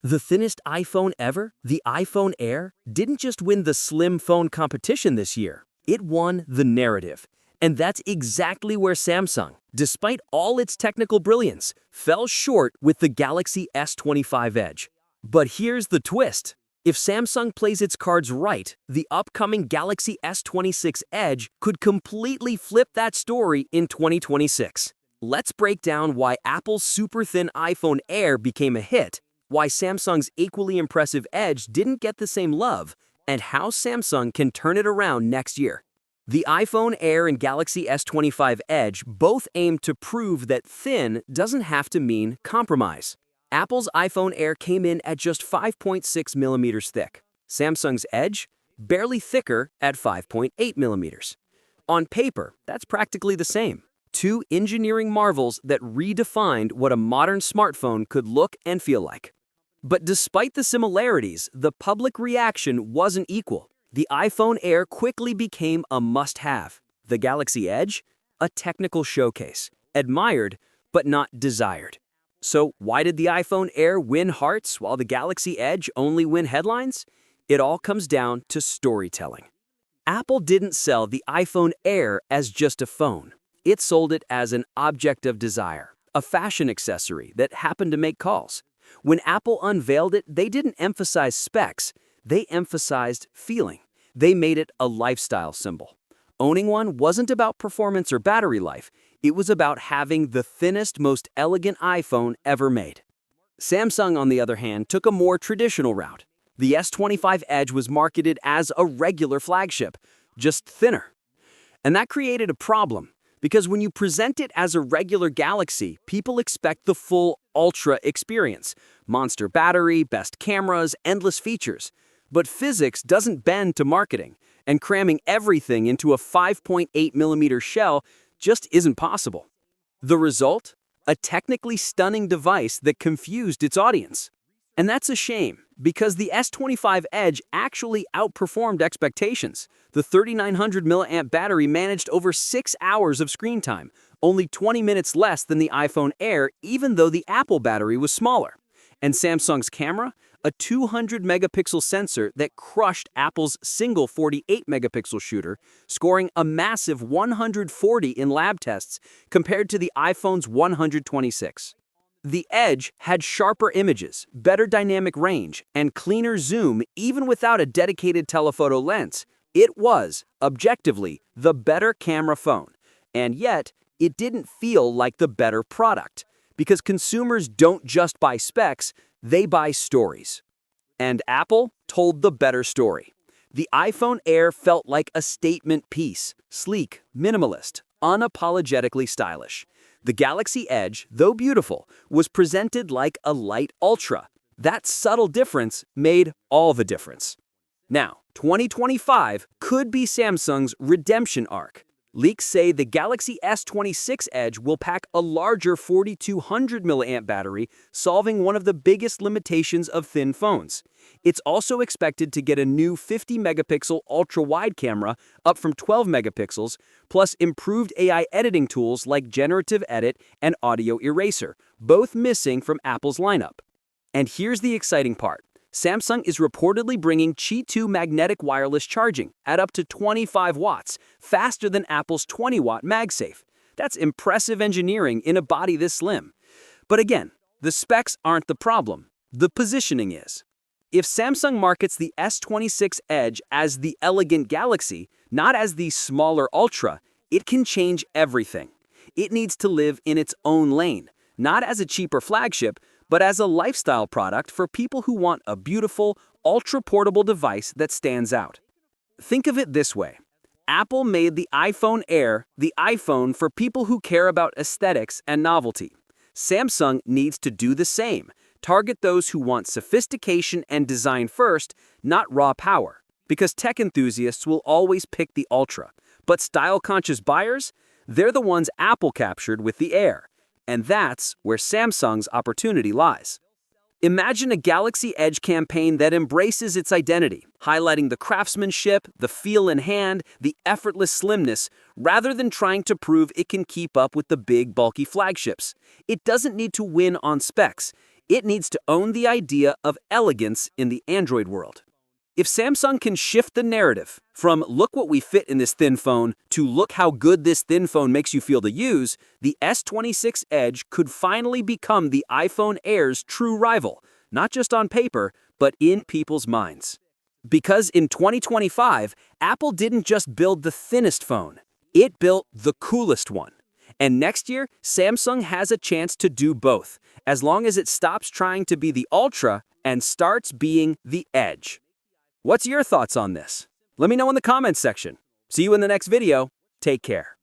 The thinnest iPhone ever, the iPhone Air, didn't just win the slim phone competition this year, it won the narrative. And that's exactly where Samsung, despite all its technical brilliance, fell short with the Galaxy S25 Edge. But here's the twist. If Samsung plays its cards right, the upcoming Galaxy S26 Edge could completely flip that story in 2026. Let's break down why Apple's super thin iPhone Air became a hit, why Samsung's equally impressive Edge didn't get the same love, and how Samsung can turn it around next year. The iPhone Air and Galaxy S25 Edge both aim to prove that thin doesn't have to mean compromise. Apple's iPhone Air came in at just 5.6 millimeters thick. Samsung's Edge, barely thicker at 5.8 millimeters. On paper, that's practically the same. Two engineering marvels that redefined what a modern smartphone could look and feel like. But despite the similarities, the public reaction wasn't equal. The iPhone Air quickly became a must-have. The Galaxy Edge, a technical showcase, admired but not desired. So why did the iPhone Air win hearts while the Galaxy Edge only win headlines? It all comes down to storytelling. Apple didn't sell the iPhone Air as just a phone. It sold it as an object of desire, a fashion accessory that happened to make calls. When Apple unveiled it, they didn't emphasize specs, they emphasized feeling. They made it a lifestyle symbol. Owning one wasn't about performance or battery life, it was about having the thinnest, most elegant iPhone ever made. Samsung, on the other hand, took a more traditional route. The S25 Edge was marketed as a regular flagship, just thinner. And that created a problem. Because when you present it as a regular Galaxy, people expect the full Ultra experience. Monster battery, best cameras, endless features. But physics doesn't bend to marketing, and cramming everything into a 5.8 millimeter shell just isn't possible. The result? A technically stunning device that confused its audience. And that's a shame, because the S25 Edge actually outperformed expectations. The 3900 mAh battery managed over 6 hours of screen time, only 20 minutes less than the iPhone Air, even though the Apple battery was smaller. And Samsung's camera? A 200 megapixel sensor that crushed Apple's single 48 megapixel shooter, scoring a massive 140 in lab tests compared to the iPhone's 126. The Edge had sharper images, better dynamic range, and cleaner zoom even without a dedicated telephoto lens. It was, objectively, the better camera phone. And yet, it didn't feel like the better product. Because consumers don't just buy specs, they buy stories. And Apple told the better story. The iPhone Air felt like a statement piece, sleek, minimalist, unapologetically stylish. The Galaxy Edge, though beautiful, was presented like a light Ultra. That subtle difference made all the difference. Now, 2025 could be Samsung's redemption arc. Leaks say the Galaxy S26 Edge will pack a larger 4200 mAh battery, solving one of the biggest limitations of thin phones. It's also expected to get a new 50 megapixel ultra-wide camera, up from 12 megapixels, plus improved AI editing tools like Generative Edit and Audio Eraser, both missing from Apple's lineup. And here's the exciting part. Samsung is reportedly bringing Qi 2 magnetic wireless charging at up to 25 watts, faster than Apple's 20-watt MagSafe. That's impressive engineering in a body this slim. But again, the specs aren't the problem. The positioning is. If Samsung markets the S26 Edge as the elegant Galaxy, not as the smaller Ultra, it can change everything. It needs to live in its own lane, not as a cheaper flagship, but as a lifestyle product for people who want a beautiful, ultra-portable device that stands out. Think of it this way. Apple made the iPhone Air the iPhone for people who care about aesthetics and novelty. Samsung needs to do the same. Target those who want sophistication and design first, not raw power. Because tech enthusiasts will always pick the Ultra. But style-conscious buyers? They're the ones Apple captured with the Air. And that's where Samsung's opportunity lies. Imagine a Galaxy Edge campaign that embraces its identity, highlighting the craftsmanship, the feel in hand, the effortless slimness, rather than trying to prove it can keep up with the big, bulky flagships. It doesn't need to win on specs. It needs to own the idea of elegance in the Android world. If Samsung can shift the narrative from look what we fit in this thin phone to look how good this thin phone makes you feel to use, the S26 Edge could finally become the iPhone Air's true rival, not just on paper, but in people's minds. Because in 2025, Apple didn't just build the thinnest phone, it built the coolest one. And next year, Samsung has a chance to do both, as long as it stops trying to be the Ultra and starts being the Edge. What's your thoughts on this? Let me know in the comments section. See you in the next video. Take care.